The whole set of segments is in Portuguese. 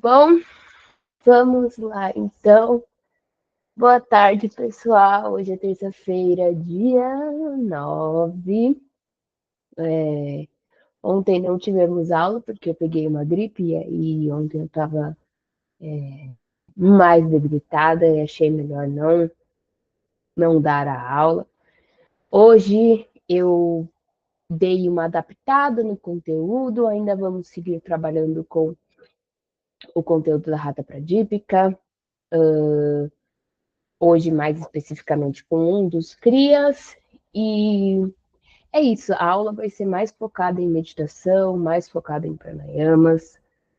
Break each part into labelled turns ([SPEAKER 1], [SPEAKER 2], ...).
[SPEAKER 1] Bom, vamos lá então. Boa tarde, pessoal. Hoje é terça-feira, dia 9. Ontem não tivemos aula porque eu peguei uma gripe e aí ontem eu estava mais debilitada e achei melhor não dar a aula. Hoje eu dei uma adaptada no conteúdo, ainda vamos seguir trabalhando com o conteúdo da Rata Pradípica. Hoje, mais especificamente, com um dos crias, e é isso, a aula vai ser mais focada em meditação, mais focada em pranayamas.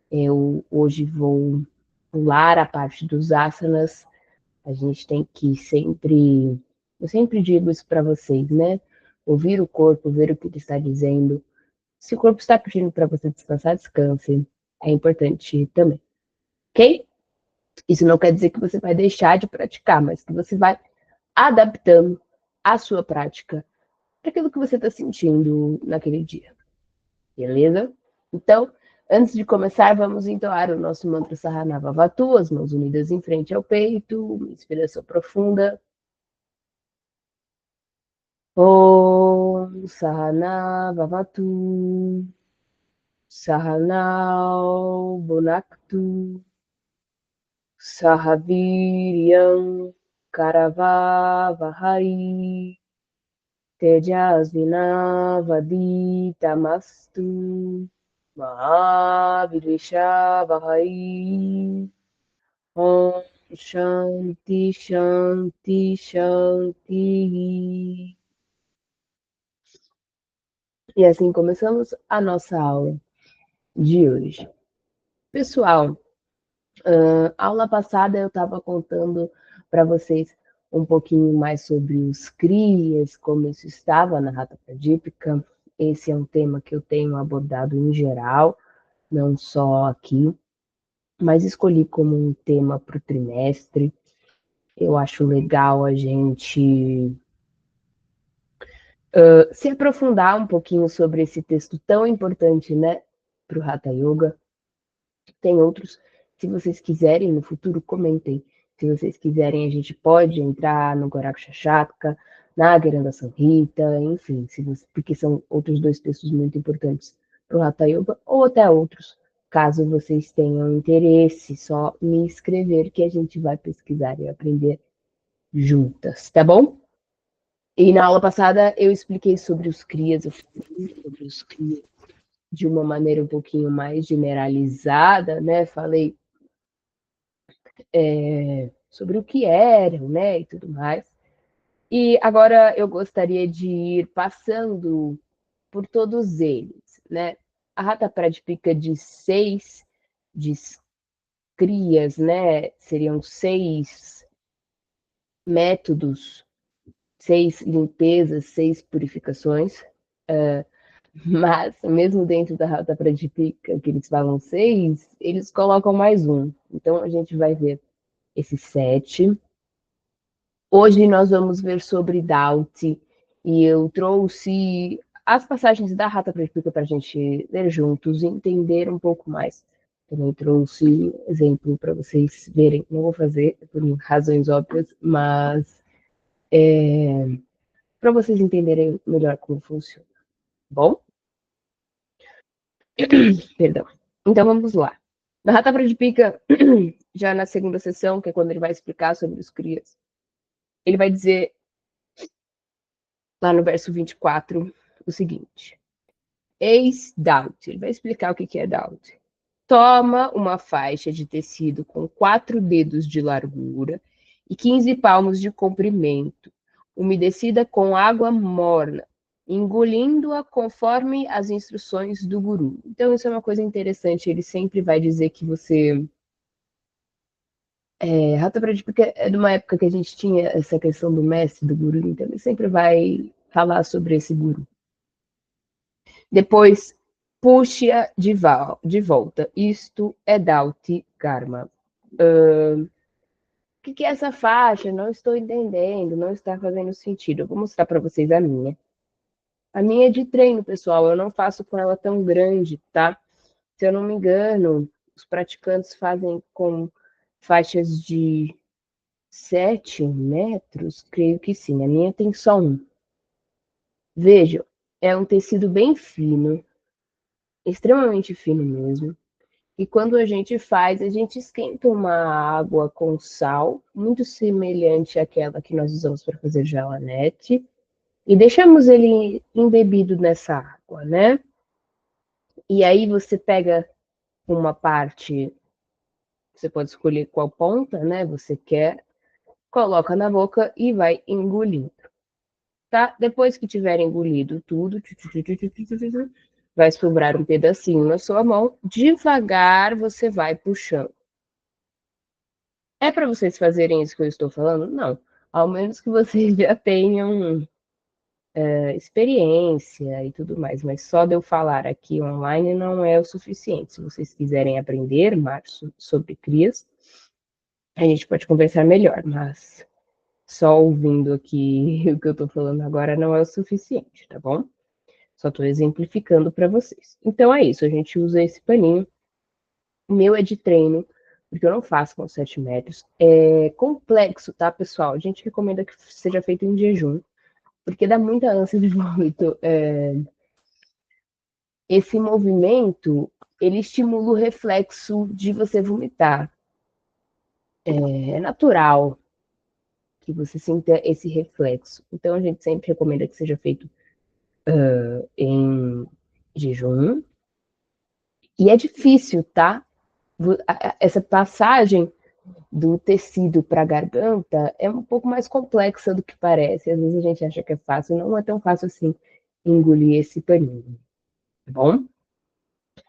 [SPEAKER 1] Eu hoje vou pular a parte dos asanas. A gente tem que sempre, eu sempre digo isso para vocês, né? Ouvir o corpo, ver o que ele está dizendo. Se o corpo está pedindo para você descansar, descanse. É importante também, ok? Isso não quer dizer que você vai deixar de praticar, mas que você vai adaptando a sua prática para aquilo que você está sentindo naquele dia, beleza? Então, antes de começar, vamos entoar o nosso mantra Sahana Vavatu, as mãos unidas em frente ao peito, uma inspiração profunda. Om Sahana Vavatu, Sahanao Bunaktu, Sahaviryam Karavavahai, Tejasvinavaditamastu. Mahavishavahay. Om Shanti Shanti Shanti. E assim começamos a nossa aula de hoje. Pessoal, aula passada eu estava contando para vocês um pouquinho mais sobre os crias, como isso estava na Rata Pradípica. Esse é um tema que eu tenho abordado em geral, não só aqui, mas escolhi como um tema para o trimestre. Eu acho legal a gente se aprofundar um pouquinho sobre esse texto tão importante, né, para o Hatha Yoga. Tem outros, se vocês quiserem no futuro, comentem. Se vocês quiserem, a gente pode entrar no Goraksha Shataka, na Gueranda Samhita, enfim, porque são outros dois textos muito importantes para o Hatha Yoga, ou até outros, caso vocês tenham interesse, só me escrever que a gente vai pesquisar e aprender juntas, tá bom? E na aula passada eu expliquei sobre os crias, eu falei sobre os crias de uma maneira um pouquinho mais generalizada, né? Falei sobre o que eram, né, e tudo mais. E agora eu gostaria de ir passando por todos eles, né? A Rata Pradipika de 6 de crias, né? Seriam 6 métodos, 6 limpezas, 6 purificações. Mas, mesmo dentro da Rata Pradipika, que eles falam 6, eles colocam mais um. Então, a gente vai ver esses 7. Hoje nós vamos ver sobre Doubt, e eu trouxe as passagens da Rata Pradipika para a gente ler juntos e entender um pouco mais. Também trouxe exemplo para vocês verem. Não vou fazer por razões óbvias, mas para vocês entenderem melhor como funciona. Bom? Perdão. Então vamos lá. Na Rata Pradipika, já na segunda sessão, que é quando ele vai explicar sobre os crias, ele vai dizer lá no verso 24 o seguinte: Eis Doubt. Ele vai explicar o que é Doubt. Toma uma faixa de tecido com 4 dedos de largura e 15 palmos de comprimento, umedecida com água morna, engolindo-a conforme as instruções do guru. Então, isso é uma coisa interessante. Ele sempre vai dizer que você. Rata Pradipika é de uma época que a gente tinha essa questão do mestre, do guru, então ele sempre vai falar sobre esse guru. Depois, puxe-a de volta. Isto é Dauti Karma. O que é essa faixa? Não estou entendendo, não está fazendo sentido. Eu vou mostrar para vocês a minha. A minha é de treino, pessoal. Eu não faço com ela tão grande, tá? Se eu não me engano, os praticantes fazem com faixas de 7 metros? Creio que sim. A minha tem só um. Vejam, é um tecido bem fino, extremamente fino mesmo. E quando a gente esquenta uma água com sal, muito semelhante àquela que nós usamos para fazer gelanete, e deixamos ele embebido nessa água, né? E aí você pega uma parte, você pode escolher qual ponta, né? Você quer, coloca na boca e vai engolindo, tá? Depois que tiver engolido tudo, vai sobrar um pedacinho na sua mão. Devagar você vai puxando. É para vocês fazerem isso que eu estou falando? Não. Ao menos que vocês já tenham experiência e tudo mais, mas só de eu falar aqui online não é o suficiente. Se vocês quiserem aprender mais sobre crias, a gente pode conversar melhor, mas só ouvindo aqui o que eu estou falando agora não é o suficiente, tá bom? Só estou exemplificando para vocês. Então é isso, a gente usa esse paninho. O meu é de treino, porque eu não faço com 7 metros. É complexo, tá, pessoal? A gente recomenda que seja feito em jejum, porque dá muita ânsia de vômito. Esse movimento, ele estimula o reflexo de você vomitar. É natural que você sinta esse reflexo. Então, a gente sempre recomenda que seja feito em jejum. E é difícil, tá? Essa passagem do tecido para a garganta é um pouco mais complexa do que parece. Às vezes a gente acha que é fácil, não é tão fácil assim engolir esse paninho, tá bom?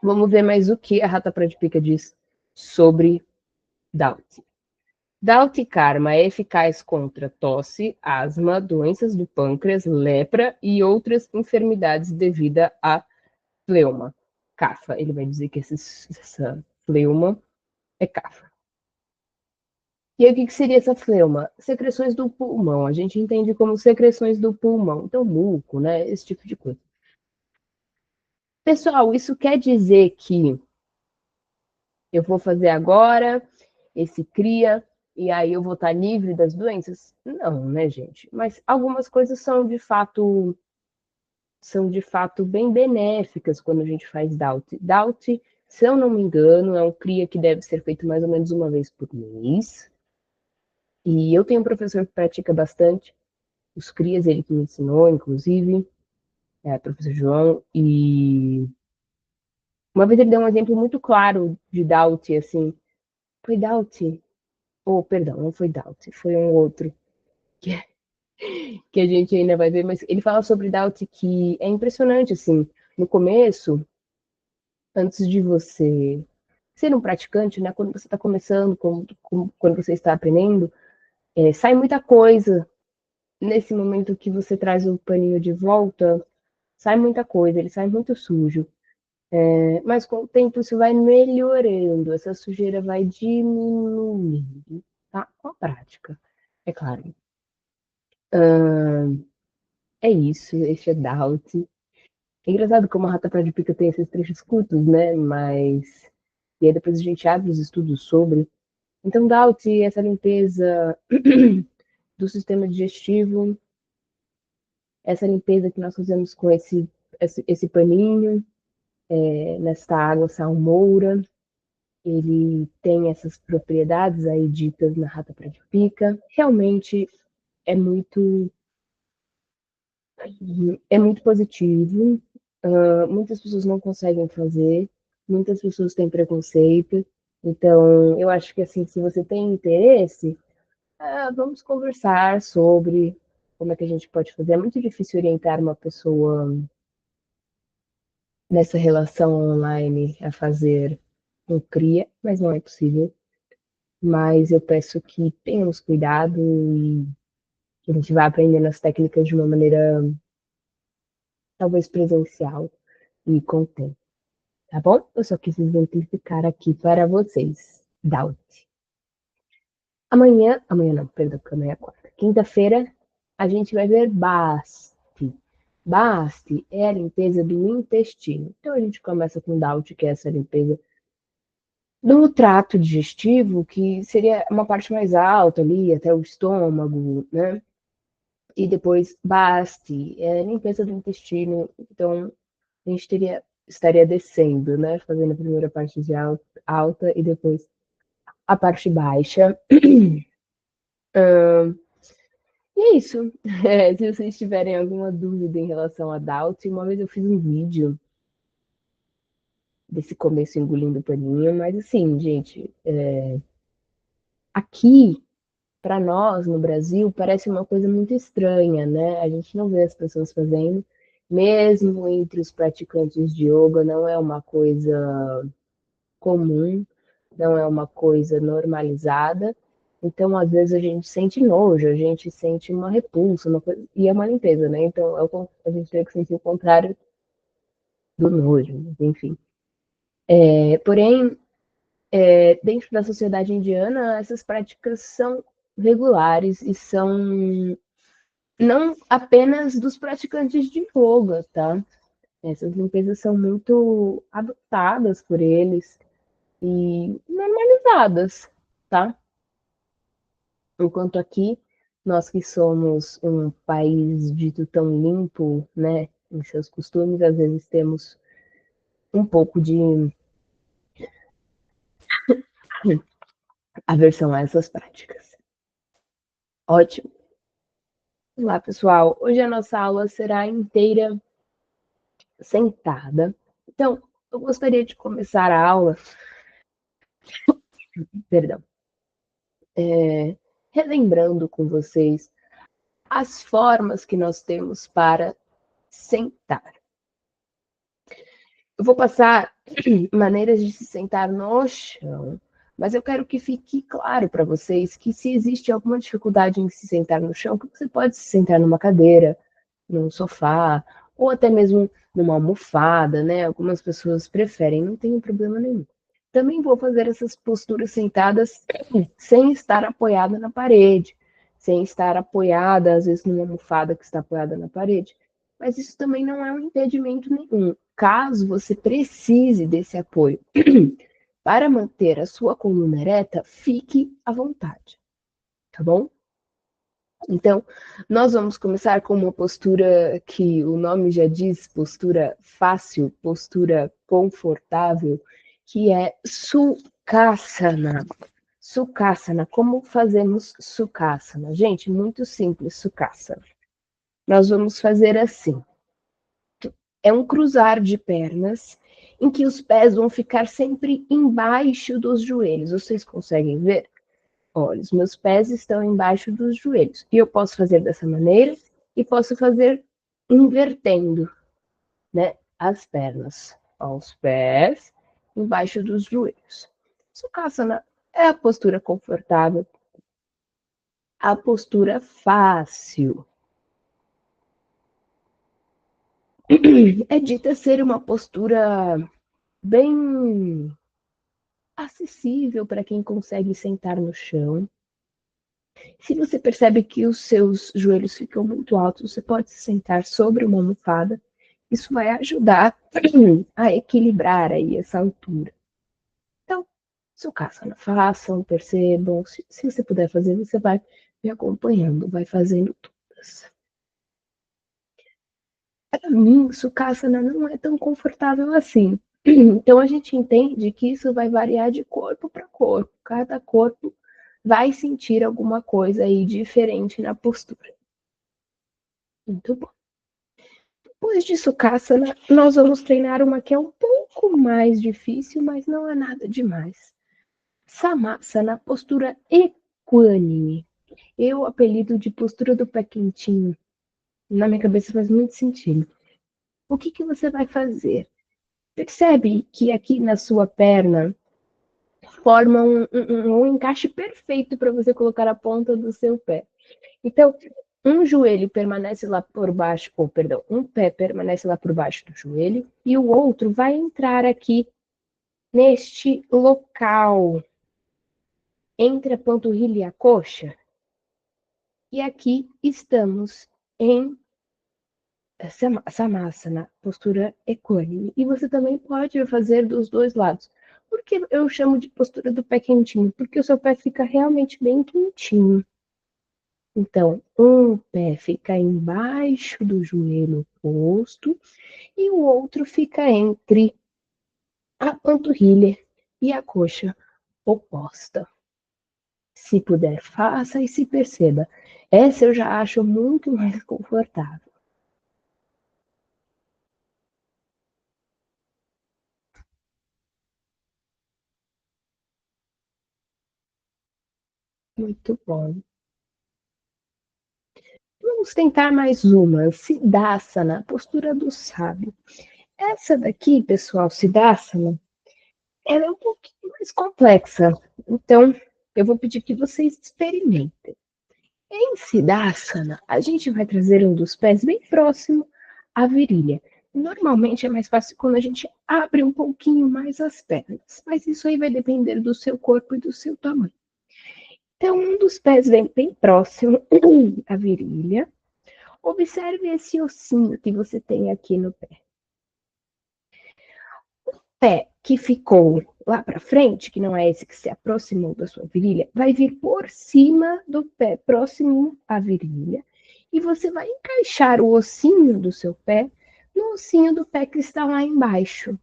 [SPEAKER 1] Vamos ver mais o que a Rata Pradipika diz sobre Doubt. Doubt Karma é eficaz contra tosse, asma, doenças do pâncreas, lepra e outras enfermidades devido a fleuma. Cafa. Ele vai dizer que essa fleuma é cafa. E aí, o que seria essa fleuma? Secreções do pulmão. A gente entende como secreções do pulmão. Então, muco, né? Esse tipo de coisa. Pessoal, isso quer dizer que eu vou fazer agora esse cria e aí eu vou estar livre das doenças? Não, né, gente? Mas algumas coisas são de fato bem benéficas quando a gente faz DAUT. DAUT, se eu não me engano, é um cria que deve ser feito mais ou menos uma vez por mês. E eu tenho um professor que pratica bastante os crias, ele que me ensinou, inclusive, é o professor João, e uma vez ele deu um exemplo muito claro de Doubt, assim, foi Doubt? Oh, perdão, não foi Doubt, foi um outro, que, que a gente ainda vai ver, mas ele fala sobre Doubt que é impressionante, assim, no começo, antes de você ser um praticante, né, quando você está começando, quando você está aprendendo, sai muita coisa, nesse momento que você traz o paninho de volta, sai muita coisa, ele sai muito sujo. Mas com o tempo isso vai melhorando, essa sujeira vai diminuindo, tá? Com a prática, é claro. É isso, esse é Doubt. É engraçado como a Rata Pradipika tem esses trechos curtos, né? Mas. E aí depois a gente abre os estudos sobre. Então, Doubt, essa limpeza do sistema digestivo, essa limpeza que nós fazemos com esse paninho, nesta água salmoura, ele tem essas propriedades aí ditas na Rata Pradipika. Realmente é muito, é muito positivo. Muitas pessoas não conseguem fazer, muitas pessoas têm preconceito. Então, eu acho que assim, se você tem interesse, vamos conversar sobre como é que a gente pode fazer. É muito difícil orientar uma pessoa nessa relação online a fazer um cria, mas não é possível. Mas eu peço que tenhamos cuidado e que a gente vá aprendendo as técnicas de uma maneira talvez presencial e com o tempo, tá bom? Eu só quis exemplificar aqui para vocês. Doubt. Amanhã não, perdão, porque amanhã é quarta. Quinta-feira a gente vai ver Basti. Basti é a limpeza do intestino. Então a gente começa com Doubt, que é essa limpeza no trato digestivo, que seria uma parte mais alta ali, até o estômago, né? E depois baste, limpeza do intestino. Então, a gente estaria descendo, né? Fazendo a primeira parte de alta e depois a parte baixa. E é isso. Se vocês tiverem alguma dúvida em relação a Doubt, uma vez eu fiz um vídeo desse começo engolindo paninho, mas assim, gente, aqui, para nós, no Brasil, parece uma coisa muito estranha, né? A gente não vê as pessoas fazendo, mesmo entre os praticantes de yoga, não é uma coisa comum, não é uma coisa normalizada. Então, às vezes, a gente sente nojo, a gente sente uma repulsa, uma coisa, e é uma limpeza, né? Então, a gente tem que sentir o contrário do nojo, enfim. Porém, dentro da sociedade indiana, essas práticas são regulares e são não apenas dos praticantes de yoga, tá? Essas limpezas são muito adotadas por eles e normalizadas, tá? Enquanto aqui, nós que somos um país dito tão limpo, né, em seus costumes, às vezes temos um pouco de aversão a essas práticas. Ótimo. Olá, pessoal. Hoje a nossa aula será inteira sentada. Então, eu gostaria de começar a aula, perdão, relembrando com vocês as formas que nós temos para sentar. Eu vou passar maneiras de se sentar no chão, mas eu quero que fique claro para vocês que se existe alguma dificuldade em se sentar no chão, que você pode se sentar numa cadeira, num sofá, ou até mesmo numa almofada, né? Algumas pessoas preferem, não tem problema nenhum. Também vou fazer essas posturas sentadas sem estar apoiada na parede, sem estar apoiada, às vezes, numa almofada que está apoiada na parede. Mas isso também não é um impedimento nenhum. Caso você precise desse apoio para manter a sua coluna ereta, fique à vontade, tá bom? Então, nós vamos começar com uma postura que o nome já diz, postura fácil, postura confortável, que é Sukhasana. Sukhasana, como fazemos Sukhasana? Gente, muito simples, Sukhasana. Nós vamos fazer assim. É um cruzar de pernas em que os pés vão ficar sempre embaixo dos joelhos. Vocês conseguem ver? Olha, os meus pés estão embaixo dos joelhos. E eu posso fazer dessa maneira e posso fazer invertendo, né? As pernas. Ó, os pés embaixo dos joelhos. Sukhasana é a postura confortável, a postura fácil. É dita ser uma postura bem acessível para quem consegue sentar no chão. Se você percebe que os seus joelhos ficam muito altos, você pode se sentar sobre uma almofada. Isso vai ajudar a equilibrar aí essa altura. Então, Sukhasana, façam, percebam. Se você puder fazer, você vai me acompanhando, vai fazendo todas. Para mim, Sukhasana não é tão confortável assim. Então, a gente entende que isso vai variar de corpo para corpo. Cada corpo vai sentir alguma coisa aí diferente na postura. Muito bom. Depois de Sukhasana, nós vamos treinar uma que é um pouco mais difícil, mas não é nada demais. Samasana, postura equânime. Eu apelido de postura do pé quentinho. Na minha cabeça faz muito sentido. O que, que você vai fazer? Percebe que aqui na sua perna forma um encaixe perfeito para você colocar a ponta do seu pé. Então, um joelho permanece lá por baixo, ou perdão, um pé permanece lá por baixo do joelho e o outro vai entrar aqui neste local entre a panturrilha e a coxa. E aqui estamos em Samasana, postura equânime. E você também pode fazer dos dois lados. Por que eu chamo de postura do pé quentinho? Porque o seu pé fica realmente bem quentinho. Então, um pé fica embaixo do joelho oposto e o outro fica entre a panturrilha e a coxa oposta. Se puder, faça e se perceba. Essa eu já acho muito mais confortável. Muito bom. Vamos tentar mais uma. Siddhasana, postura do sábio. Essa daqui, pessoal, Siddhasana, ela é um pouquinho mais complexa. Então, eu vou pedir que vocês experimentem. Em Siddhasana, a gente vai trazer um dos pés bem próximo à virilha. Normalmente é mais fácil quando a gente abre um pouquinho mais as pernas, mas isso aí vai depender do seu corpo e do seu tamanho. Então, um dos pés vem bem próximo à virilha. Observe esse ossinho que você tem aqui no pé. Pé que ficou lá para frente, que não é esse que se aproximou da sua virilha, vai vir por cima do pé, próximo à virilha, e você vai encaixar o ossinho do seu pé no ossinho do pé que está lá embaixo.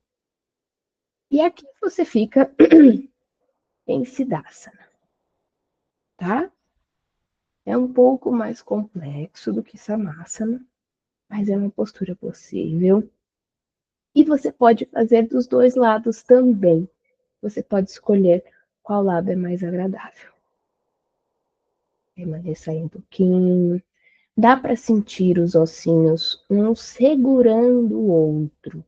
[SPEAKER 1] E aqui você fica em Siddhasana, tá? É um pouco mais complexo do que Samasana, mas é uma postura possível. E você pode fazer dos dois lados também. Você pode escolher qual lado é mais agradável. Permaneça aí um pouquinho. Dá para sentir os ossinhos um segurando o outro.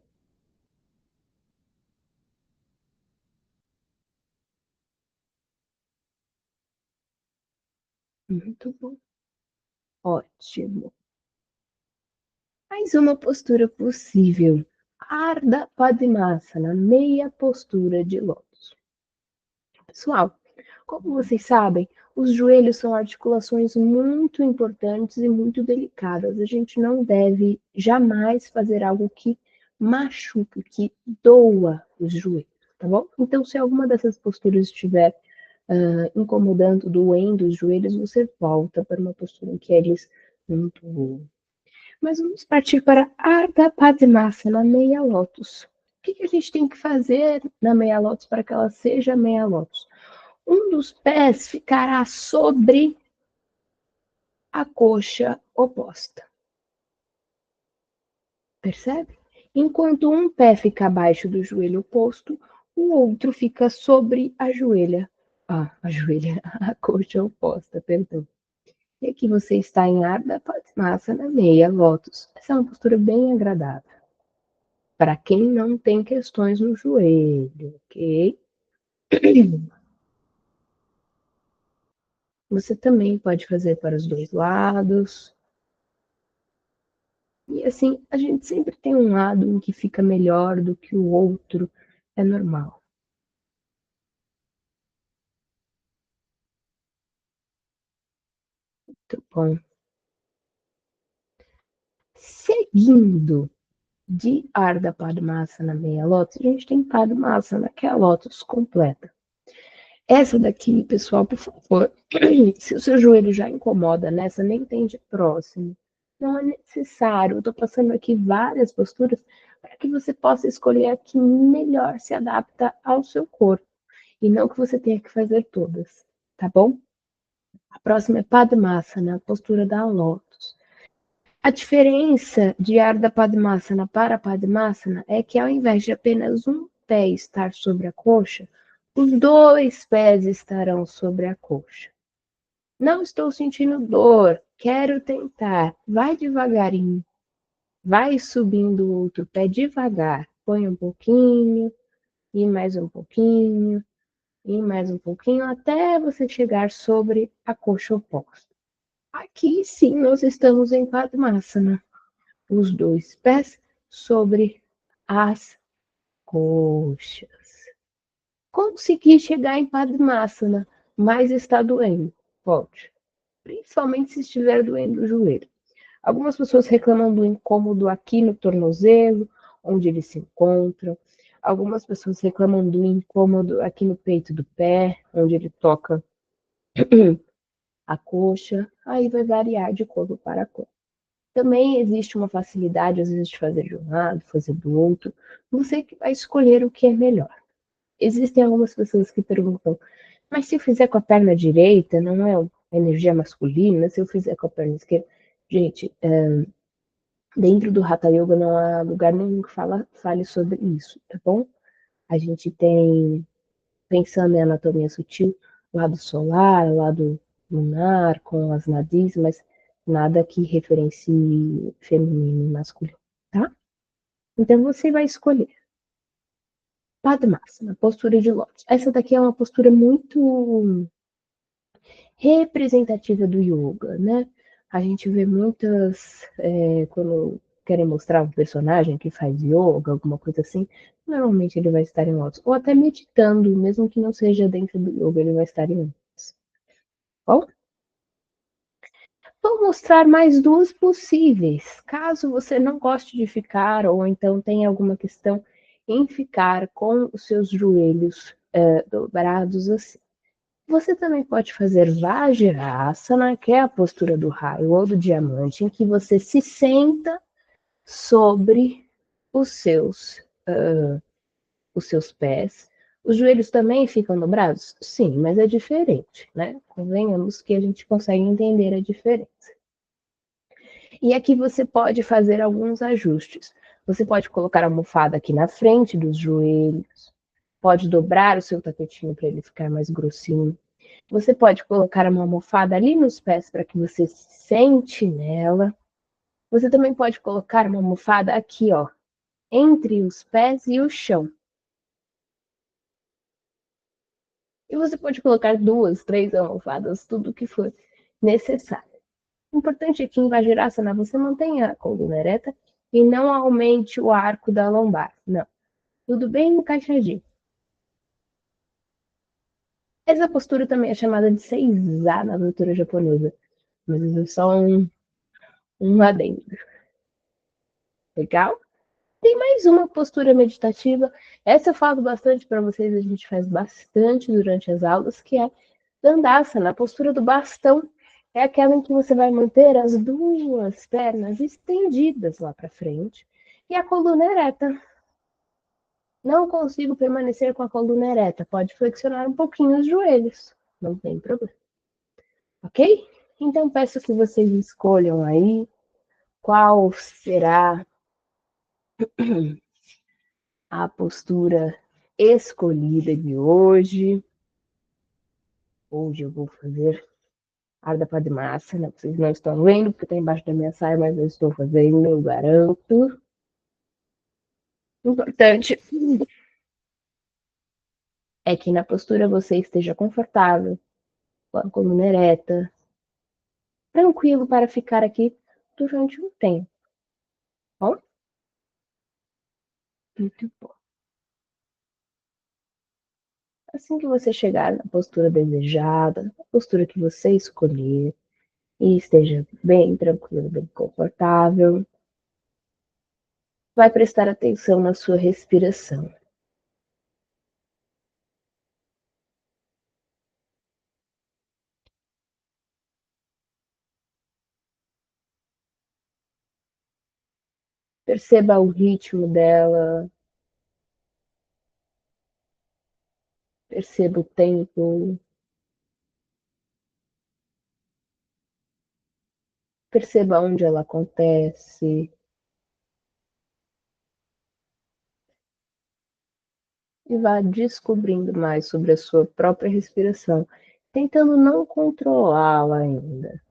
[SPEAKER 1] Muito bom. Ótimo. Mais uma postura possível. Ardha Padmasana, meia postura de lótus. Pessoal, como vocês sabem, os joelhos são articulações muito importantes e muito delicadas. A gente não deve jamais fazer algo que machuque, que doa os joelhos, tá bom? Então, se alguma dessas posturas estiver incomodando, doendo os joelhos, você volta para uma postura em que eles não doam. Mas vamos partir para Ardha Padmasana, meia lótus. O que a gente tem que fazer na meia lótus para que ela seja meia lótus? Um dos pés ficará sobre a coxa oposta. Percebe? Enquanto um pé fica abaixo do joelho oposto, o outro fica sobre a joelha. A joelha, a coxa oposta, perdão. E aqui você está em Ardha Padmasana, meia lótus. Essa é uma postura bem agradável para quem não tem questões no joelho, ok? Você também pode fazer para os dois lados. E assim, a gente sempre tem um lado em que fica melhor do que o outro, é normal. Muito bom. Seguindo de Ardha Padmasana meia lótus, a gente tem Padmasana, que é a lótus completa. Essa daqui, pessoal, por favor, se o seu joelho já incomoda nessa, nem tende próximo. Não é necessário. Eu estou passando aqui várias posturas para que você possa escolher a que melhor se adapta ao seu corpo. E não que você tenha que fazer todas, tá bom? A próxima é Padmasana, postura da lótus. A diferença de Ardha Padmasana para Padmasana é que ao invés de apenas um pé estar sobre a coxa, os dois pés estarão sobre a coxa. Não estou sentindo dor, quero tentar. Vai devagarinho, vai subindo o outro pé devagar. Põe um pouquinho, e mais um pouquinho, e mais um pouquinho, até você chegar sobre a coxa oposta. Aqui sim nós estamos em Padmasana, os dois pés sobre as coxas. Consegui chegar em Padmasana, mas está doendo. Volte. Principalmente se estiver doendo o joelho. Algumas pessoas reclamam do incômodo aqui no tornozelo, onde eles se encontram. Algumas pessoas reclamam do incômodo aqui no peito do pé, onde ele toca a coxa, aí vai variar de corpo para corpo. Também existe uma facilidade, às vezes, de fazer de um lado, fazer do outro. Você que vai escolher o que é melhor. Existem algumas pessoas que perguntam, mas se eu fizer com a perna direita, não é energia masculina? Se eu fizer com a perna esquerda? Gente, dentro do Hatha Yoga não há lugar nenhum que fale sobre isso, tá bom? A gente tem, pensando em anatomia sutil, lado solar, lado lunar, com as nadis, mas nada que referencie feminino e masculino, tá? Então você vai escolher Padmasana, postura de lótus. Essa daqui é uma postura muito representativa do yoga, né? A gente vê muitas, quando querem mostrar um personagem que faz yoga, alguma coisa assim, normalmente ele vai estar em lótus. Ou até meditando, mesmo que não seja dentro do yoga, ele vai estar em lótus. Bom, vou mostrar mais duas possíveis. Caso você não goste de ficar, ou então tenha alguma questão em ficar com os seus joelhos dobrados assim. Você também pode fazer Vajrasana, que é a postura do raio ou do diamante, em que você se senta sobre os seus, os seus pés. Os joelhos também ficam dobrados? Sim, mas é diferente, né? Convenhamos que a gente consegue entender a diferença. E aqui você pode fazer alguns ajustes. Você pode colocar a almofada aqui na frente dos joelhos, pode dobrar o seu tapetinho para ele ficar mais grossinho. Você pode colocar uma almofada ali nos pés para que você se sente nela. Você também pode colocar uma almofada aqui, ó, entre os pés e o chão. E você pode colocar duas, três almofadas, tudo o que for necessário. O importante é que em Vajrasana você mantenha a coluna ereta e não aumente o arco da lombar. Não. Tudo bem encaixadinho. Essa postura também é chamada de Seiza na cultura japonesa. Mas isso é só um adendo. Legal? Tem mais uma postura meditativa. Essa eu falo bastante para vocês, a gente faz bastante durante as aulas, que é Dandasana. A postura do bastão é aquela em que você vai manter as duas pernas estendidas lá para frente e a coluna ereta. Não consigo permanecer com a coluna ereta. Pode flexionar um pouquinho os joelhos. Não tem problema. Ok? Então peço que vocês escolham aí qual será a postura escolhida de hoje. Hoje eu vou fazer Ardha Padmasana. Vocês não estão vendo porque está embaixo da minha saia, mas eu estou fazendo, eu garanto. Importante é que na postura você esteja confortável, com a coluna ereta, tranquilo para ficar aqui durante um tempo. Bom, muito bom. Assim que você chegar na postura desejada, na postura que você escolher, e esteja bem tranquilo, bem confortável, vai prestar atenção na sua respiração. Perceba o ritmo dela, perceba o tempo, perceba onde ela acontece e vá descobrindo mais sobre a sua própria respiração, tentando não controlá-la ainda.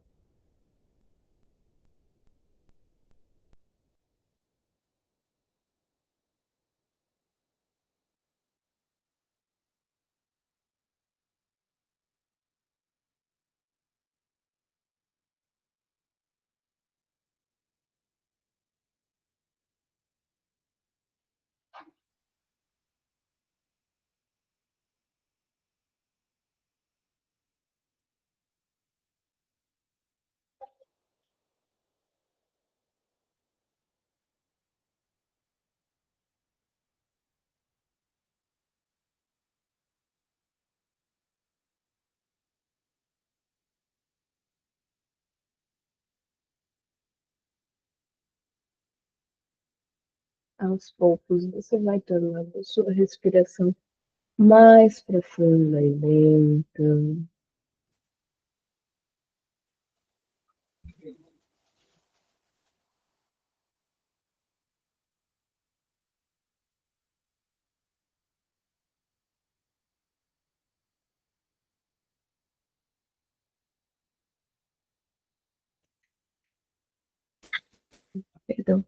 [SPEAKER 1] Aos poucos, você vai tornando a sua respiração mais profunda e lenta. Perdão.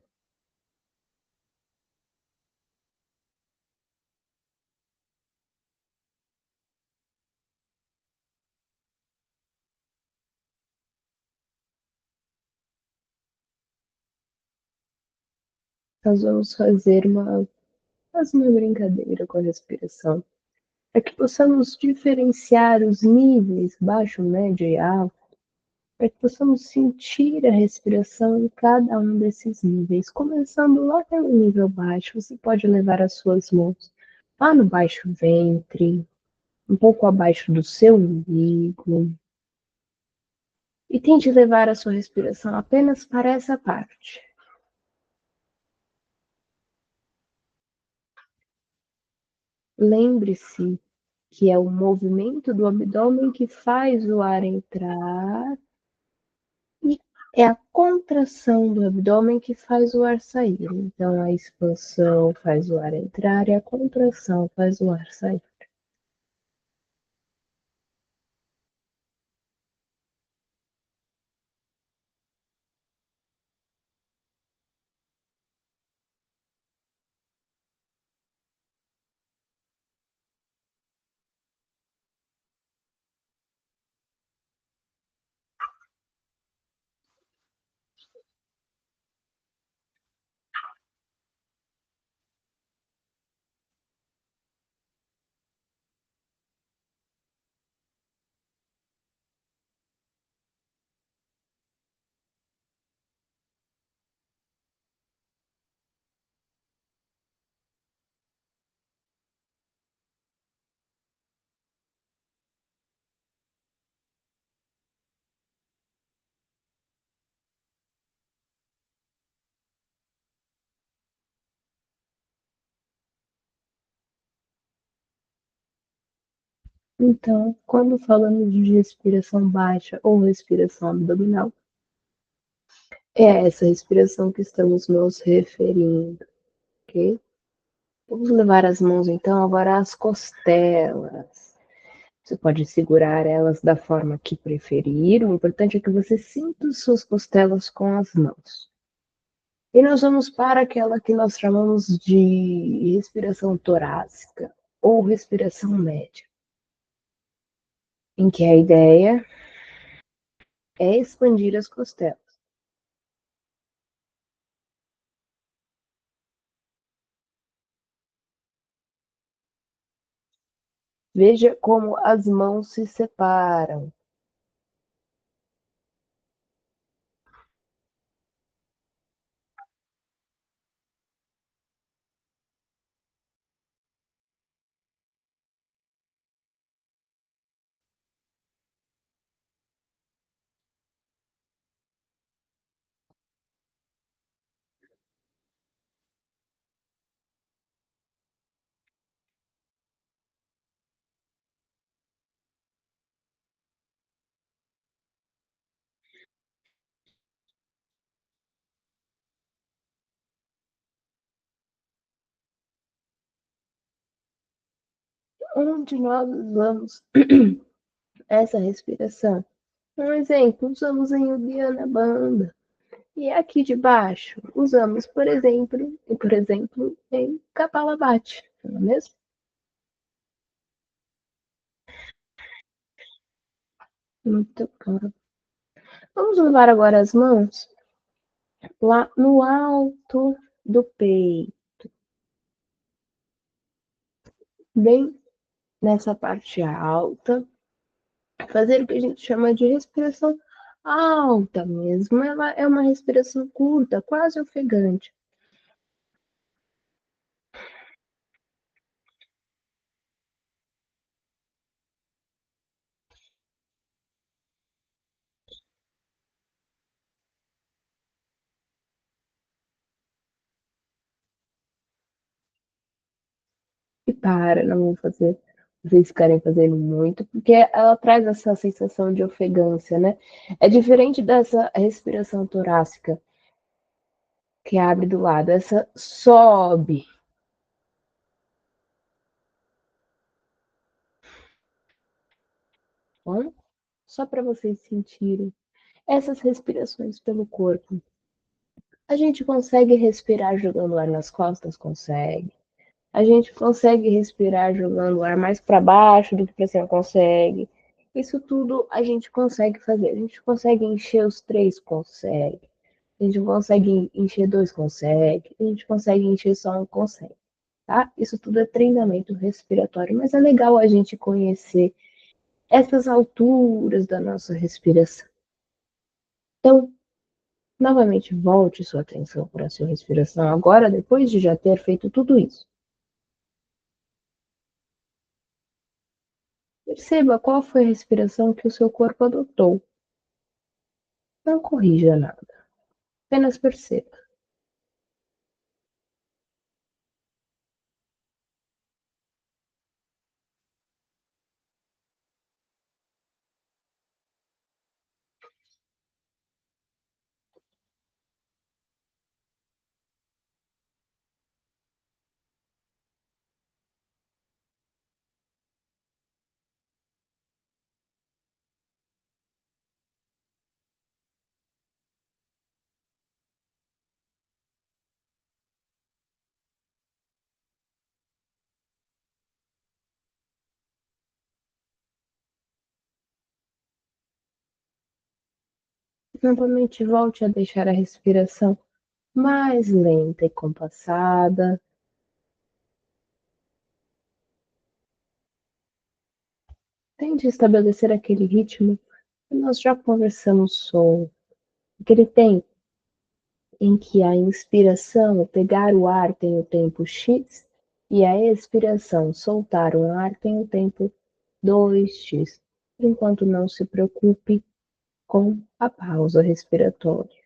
[SPEAKER 1] Nós vamos fazer uma brincadeira com a respiração. Para que possamos diferenciar os níveis baixo, médio e alto, para que possamos sentir a respiração em cada um desses níveis. Começando lá pelo nível baixo, você pode levar as suas mãos lá no baixo ventre, um pouco abaixo do seu umbigo, e tente levar a sua respiração apenas para essa parte. Lembre-se que é o movimento do abdômen que faz o ar entrar e é a contração do abdômen que faz o ar sair. Então, a expansão faz o ar entrar e a contração faz o ar sair. Então, quando falamos de respiração baixa ou respiração abdominal, é a essa respiração que estamos nos referindo, ok? Vamos levar as mãos então agora às costelas. Você pode segurar elas da forma que preferir. O importante é que você sinta suas costelas com as mãos. E nós vamos para aquela que nós chamamos de respiração torácica ou respiração média, em que a ideia é expandir as costelas. Veja como as mãos se separam. Onde nós usamos essa respiração? Um exemplo, usamos em Uddiyana Bandha. E aqui de baixo, usamos, por exemplo, em Kapalabhati, não é mesmo? Muito bom. Vamos levar agora as mãos lá no alto do peito, bem nessa parte alta, fazer o que a gente chama de respiração alta mesmo. Ela é uma respiração curta, quase ofegante. Para, não vou fazer vocês ficarem fazendo muito, porque ela traz essa sensação de ofegância, né? É diferente dessa respiração torácica que abre do lado, essa sobe. Bom, só para vocês sentirem essas respirações pelo corpo. A gente consegue respirar jogando ar nas costas? Consegue. A gente consegue respirar jogando o ar mais para baixo do que para cima? Consegue. Isso tudo a gente consegue fazer. A gente consegue encher os três? Consegue. A gente consegue encher dois? Consegue. A gente consegue encher só um? Consegue. Tá? Isso tudo é treinamento respiratório, mas é legal a gente conhecer essas alturas da nossa respiração. Então, novamente, volte sua atenção para a sua respiração agora, depois de já ter feito tudo isso. Perceba qual foi a respiração que o seu corpo adotou. Não corrija nada, apenas perceba. Novamente, volte a deixar a respiração mais lenta e compassada. Tente estabelecer aquele ritmo que nós já conversamos sobre. Aquele tempo em que a inspiração, pegar o ar, tem o tempo X, e a expiração, soltar o ar, tem o tempo 2x. Enquanto não se preocupe com a pausa respiratória.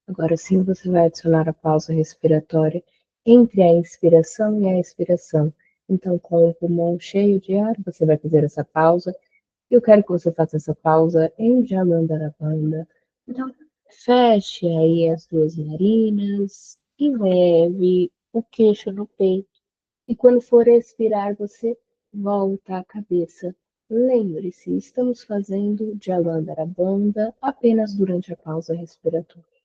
[SPEAKER 1] Agora sim, você vai adicionar a pausa respiratória entre a inspiração e a expiração. Então, com o pulmão cheio de ar, você vai fazer essa pausa. Eu quero que você faça essa pausa em Jalandharabandha. Então, feche aí as duas narinas e leve o queixo no peito. E quando for expirar, você volta a cabeça. Lembre-se, estamos fazendo Jalandharabandha apenas durante a pausa respiratória.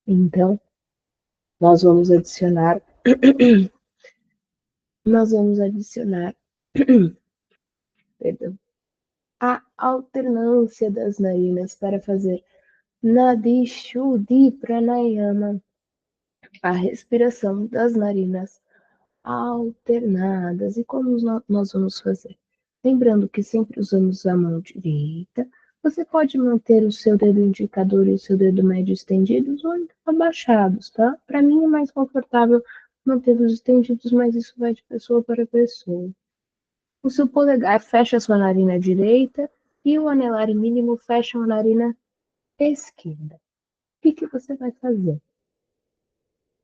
[SPEAKER 1] Então, nós vamos adicionar, nós vamos adicionar, perdão, a alternância das narinas para fazer Nadi Shuddhi Pranayama, a respiração das narinas alternadas. E como nós vamos fazer? Lembrando que sempre usamos a mão direita, você pode manter o seu dedo indicador e o seu dedo médio estendidos ou então abaixados, tá? Para mim é mais confortável mantê-los estendidos, mas isso vai de pessoa para pessoa. O seu polegar fecha a sua narina direita e o anelar mínimo fecha a narina esquerda. O que você vai fazer?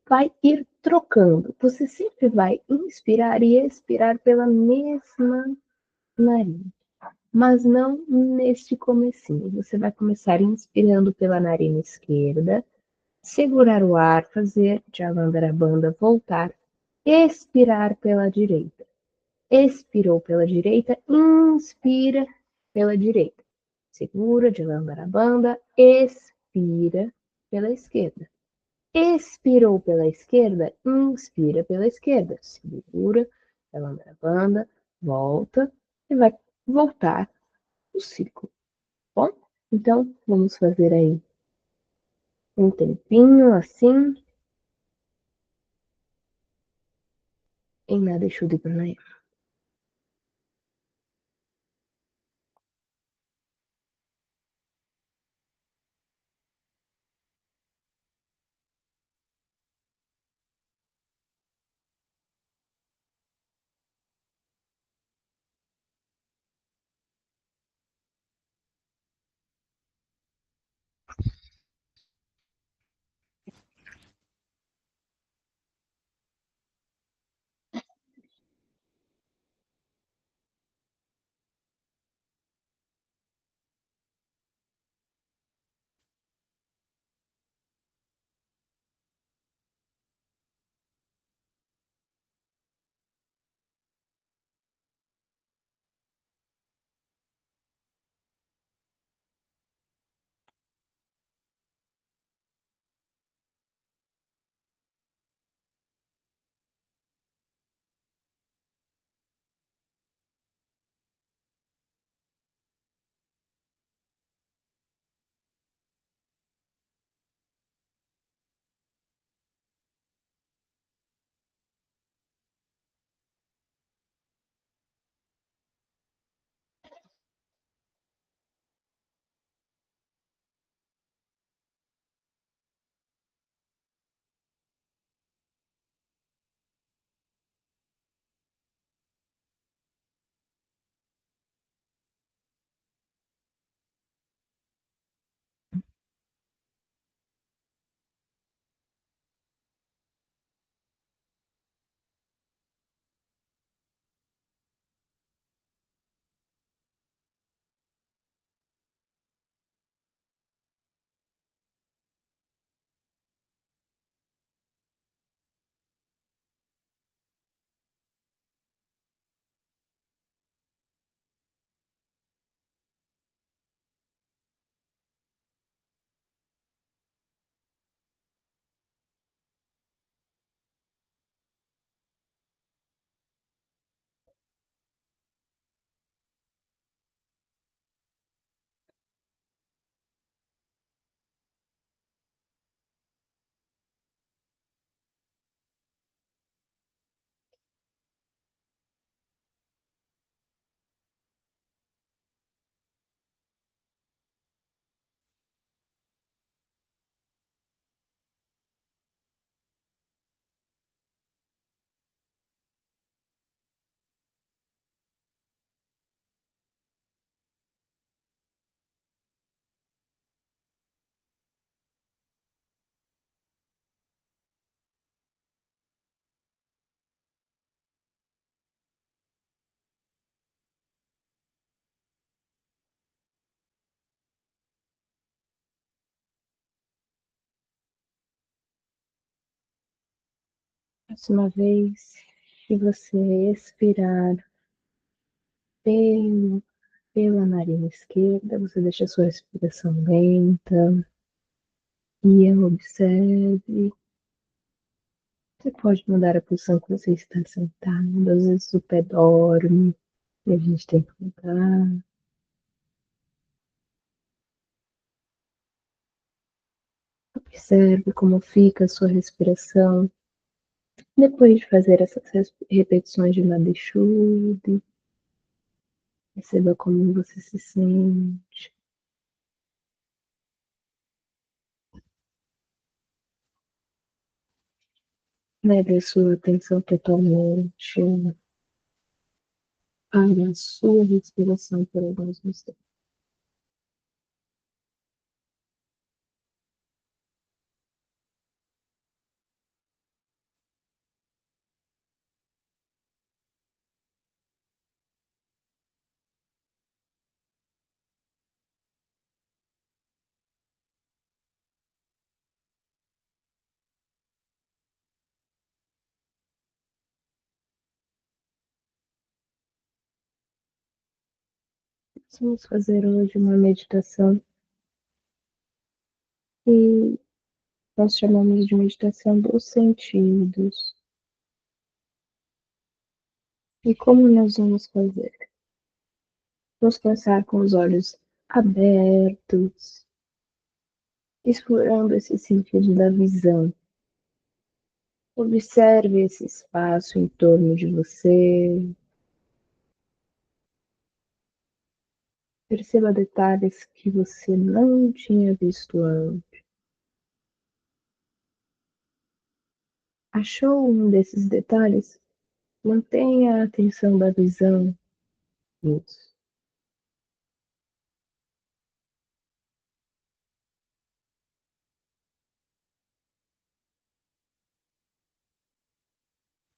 [SPEAKER 1] Vai ir trocando. Você sempre vai inspirar e expirar pela mesma narina, mas não neste comecinho. Você vai começar inspirando pela narina esquerda, segurar o ar, fazer Jalandhara voltar, expirar pela direita. Expirou pela direita, inspira pela direita. Segura Jalandhara expira pela esquerda. Expirou pela esquerda, inspira pela esquerda. Segura, Jalandhara volta e vai voltar o ciclo. Bom, então vamos fazer aí um tempinho assim, em nada Shuddhi Pranayama. Próxima vez que você expirar pelo, pela narina esquerda, você deixa a sua respiração lenta e observe. Você pode mudar a posição que você está sentado. Às vezes o pé dorme e a gente tem que mudar. Observe como fica a sua respiração depois de fazer essas repetições de Madeixude. Perceba como você se sente. Leve a sua atenção totalmente para a sua respiração por alguns instantes. Vamos fazer hoje uma meditação que nós chamamos de meditação dos sentidos. E como nós vamos fazer? Vamos começar com os olhos abertos, explorando esse sentido da visão. Observe esse espaço em torno de você. Perceba detalhes que você não tinha visto antes. Achou um desses detalhes? Mantenha a atenção da visão nisso.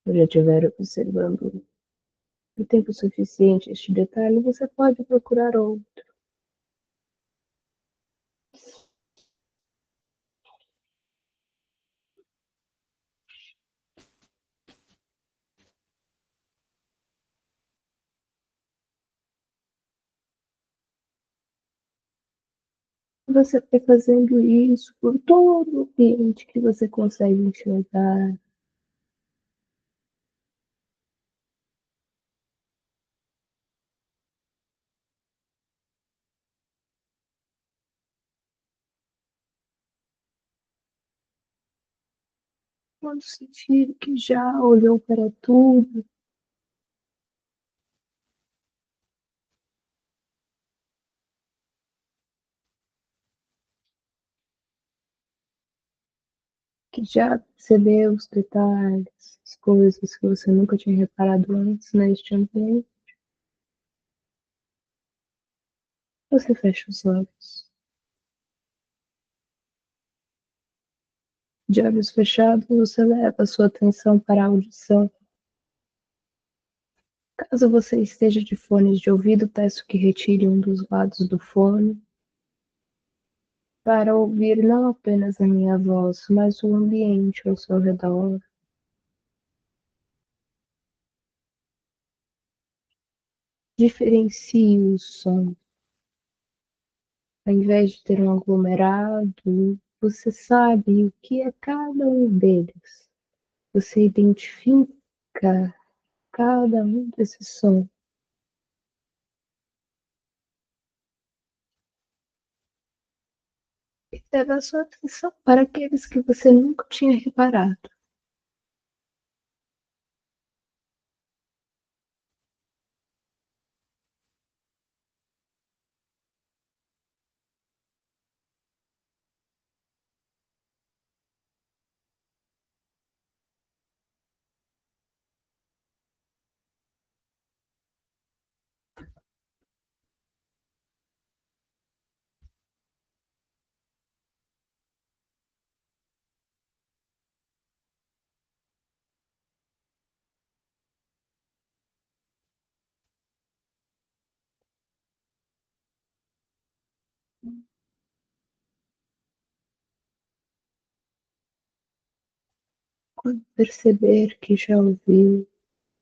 [SPEAKER 1] Se já estiver observando o tempo suficiente este detalhe, você pode procurar outro. Você vai fazendo isso por todo o ambiente que você consegue enxergar. Quando sentir que já olhou para tudo, que já percebeu os detalhes, as coisas que você nunca tinha reparado antes neste ambiente, você fecha os olhos. De olhos fechados, você leva a sua atenção para a audição. Caso você esteja de fones de ouvido, peço que retire um dos lados do fone para ouvir não apenas a minha voz, mas o ambiente ao seu redor. Diferencie o som. Ao invés de ter um aglomerado, você sabe o que é cada um deles. Você identifica cada um desses sons. E leva a sua atenção para aqueles que você nunca tinha reparado. Quando perceber que já ouviu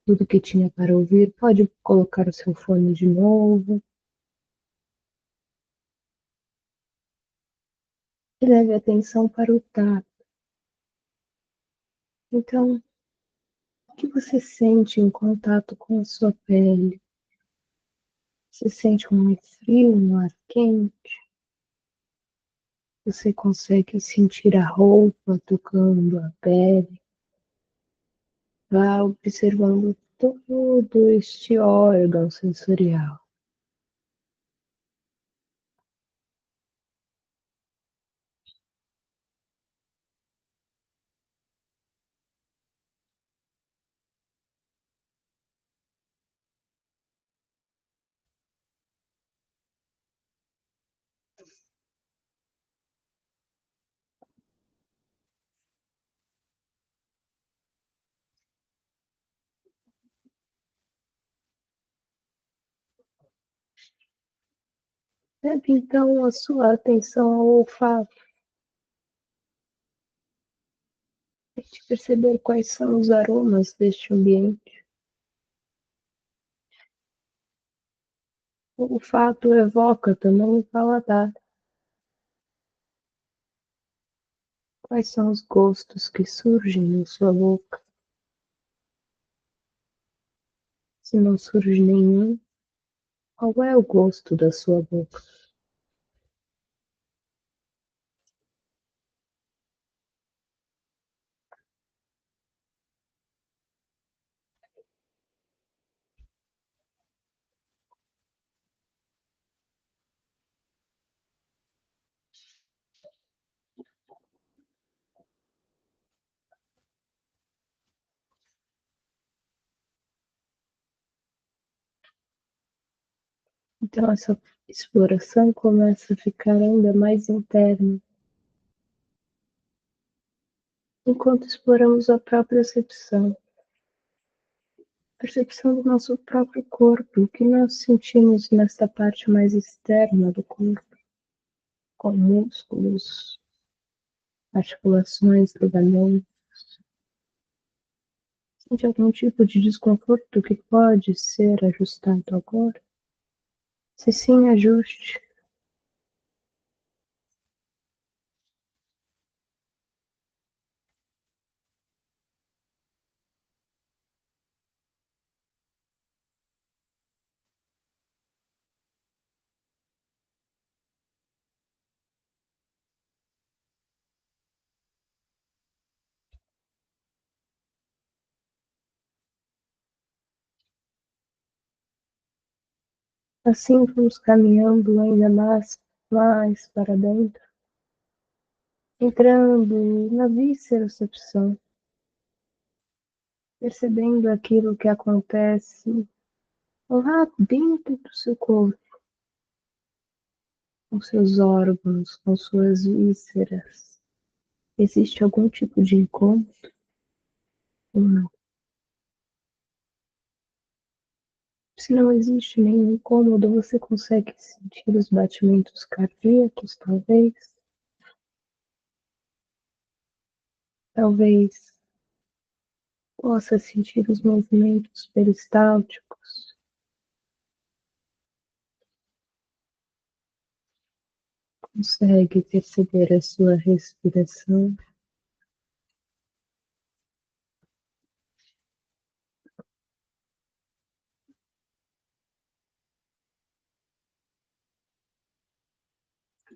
[SPEAKER 1] tudo que tinha para ouvir, pode colocar o seu fone de novo e leve atenção para o tato. Então, o que você sente em contato com a sua pele? Você sente um ar frio, um ar quente? Você consegue sentir a roupa tocando a pele? Vá observando todo este órgão sensorial. Leve então a sua atenção ao olfato. Tente perceber quais são os aromas deste ambiente. O olfato evoca também o paladar. Quais são os gostos que surgem em sua boca? Se não surge nenhum, qual é o gosto da sua boca? Então, essa exploração começa a ficar ainda mais interna, enquanto exploramos a própria percepção do nosso próprio corpo, o que nós sentimos nesta parte mais externa do corpo, com músculos, articulações, ligamentos. Sente algum tipo de desconforto que pode ser ajustado agora? Se sim, ajuste. Assim vamos caminhando ainda mais para dentro, entrando na viscerocepção, percebendo aquilo que acontece lá dentro do seu corpo, com seus órgãos, com suas vísceras. Existe algum tipo de incômodo ou não? Se não existe nenhum incômodo, você consegue sentir os batimentos cardíacos, talvez? Talvez possa sentir os movimentos peristálticos. Consegue perceber a sua respiração.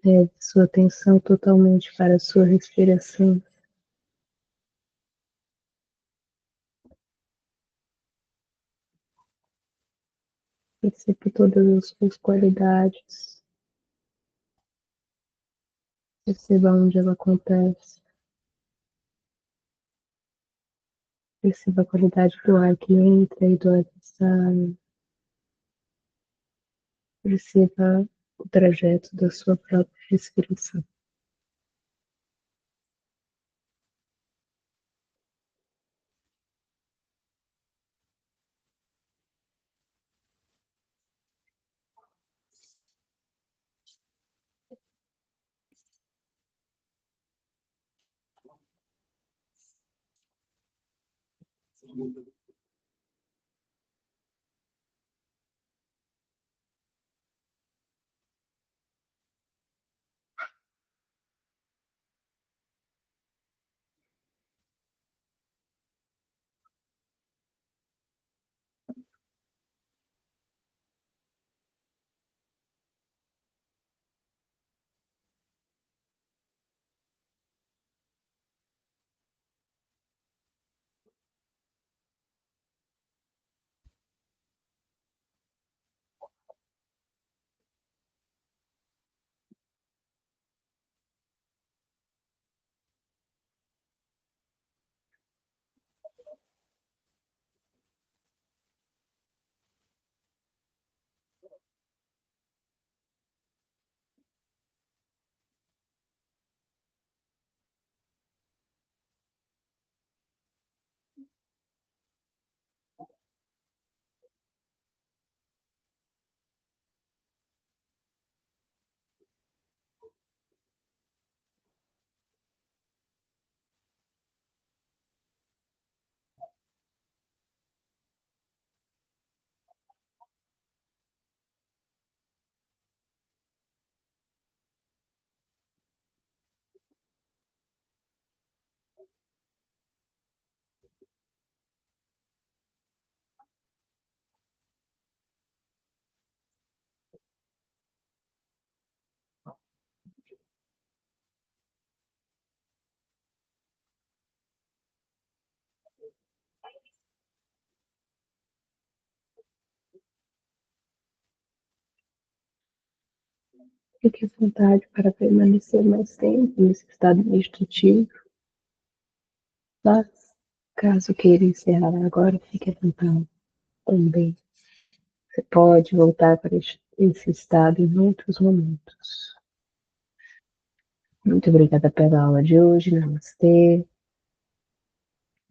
[SPEAKER 1] Leve sua atenção totalmente para a sua respiração. Perceba todas as suas qualidades. Perceba onde ela acontece. Perceba a qualidade do ar que entra e do ar que sai. Perceba o trajeto da sua própria respiração. Fique à vontade para permanecer mais tempo nesse estado meditativo, mas caso queira encerrar agora, fique à vontade também. Você pode voltar para esse estado em outros momentos. Muito obrigada pela aula de hoje. Namastê.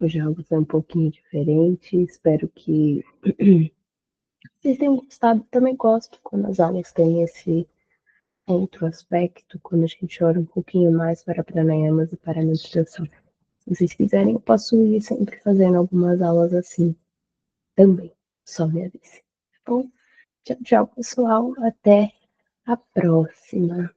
[SPEAKER 1] Hoje algo foi um pouquinho diferente. Espero que vocês tenham gostado. Também gosto quando as aulas têm esse outro aspecto, quando a gente ora um pouquinho mais para pranayamas e para meditação. Se vocês quiserem, eu posso ir sempre fazendo algumas aulas assim também. Só me avise. Tá bom? Tchau, tchau, pessoal. Até a próxima.